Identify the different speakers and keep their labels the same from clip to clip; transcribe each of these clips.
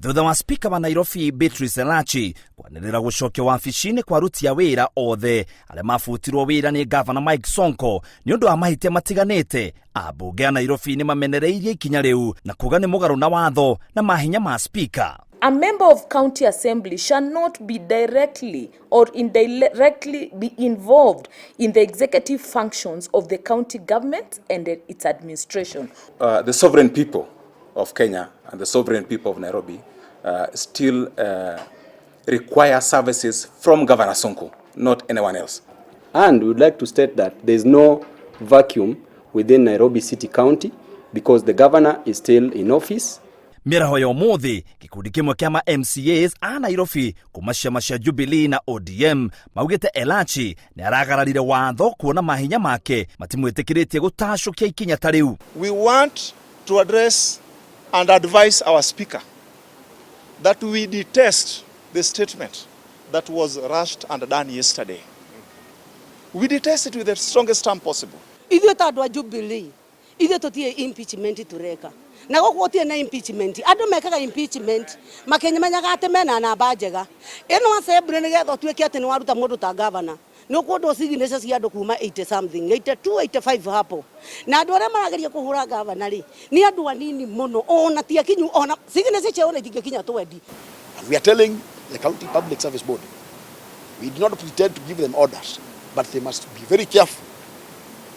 Speaker 1: Thutha wa spika wa Nairobi Beatrice Elachi kwanirira gucokio wabici-ini kwa aruti a wira othe aria mabutirwo wira ni Governor Mike Sonko ni undu wa mahitia matiganite, ambunge a Nairobi ni mamenereirie ikinya riu na kuga ni mugaru na watho na mahinya ma spika.
Speaker 2: A member of county assembly shall not be directly or indirectly be involved in the executive functions of the county government and its administration.
Speaker 3: The sovereign people of Kenya and the sovereign people of Nairobi still require services from Governor Sonko, not anyone else.
Speaker 4: And we would like to state that there is no vacuum within Nairobi City County because the governor is still in office.
Speaker 1: Miraho ya umuthi gikundi kimwe kia ma MCAs a Nairobi kuma ciama cia Jubilee na ODM maugite Elachi ni aragararire watho kuona mahinya make matimwitikiritie gutacukia ikinya ta riu.
Speaker 5: We want to address and advise our speaker that we detest the statement that was rushed and done yesterday. We detest it with the strongest term possible.
Speaker 6: Ithuĩ ta andũ a Jubilee, ithuĩ tũtie impeachment tureka. Na gũkũtie na impeachment, andũ mekaga impeachment, makenyaga atĩ mena namba njega. Ĩno assembly nĩ getha tuĩke atĩ nĩ waruta mũndũ ta governor. Nĩ ũkwenda signature cia andũ kuma 80 something, 82, 85 hapo. Na andũ arĩa marageria kũhũra governor rĩ, nĩ andũ anini mũno, ona ti akinyu, ona signature cia ona itingĩkinya 20.
Speaker 7: And we are telling the county public service board, we do not pretend to give them orders, but they must be very careful.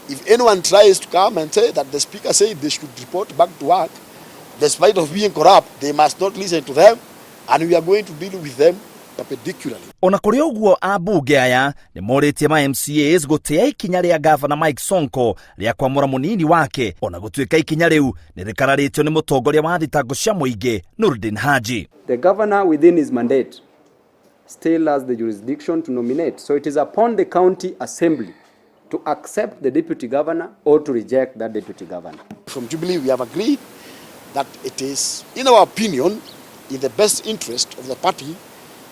Speaker 7: If anyone tries to come and say that the speaker said they should report back to work, despite of being corrupt, they must not listen to them, and we are going to deal with them perpendicularly.
Speaker 1: Ona kuri uguo abunge aya ni moritie ma MCAs gutia ikinya ria Governor Mike Sonko ria kwamura munini wake, ona gutuika ikinya riu ni rikararitio ni mutongoria wa thitango cia muingi Nurdin Haji.
Speaker 4: The governor within his mandate still has the jurisdiction to nominate, so it is upon the county assembly to accept the deputy governor or to reject that deputy governor.
Speaker 7: From Jubilee, we have agreed that it is, in our opinion, in the best interest of the party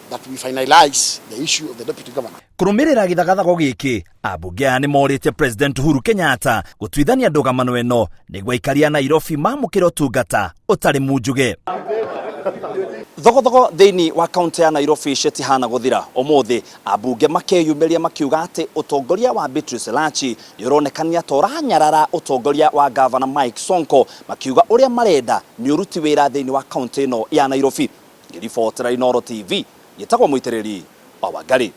Speaker 7: that we finalize the issue of the deputy governor.
Speaker 1: Kurumirira githagathago giki, abunge ni morite President Uhuru Kenyatta gutwithania ndugamano eno niguo ikaria Nairobi mamukire utungata utari munjuge. Thogo thiini wa kaunti ya Nairobi cetihana guthira umuthi, abunge makeyumiria makiuga ati utongoria wa Beatrice Elachi ni uronekania tora nyarara utongoria wa Governor Mike Sonko, makiuga uria marenda ni uruti wira thiini wa kaunti no ya Nairobi. Ngiribotera Inooro TV, yetagwo Muitiriri Wangari.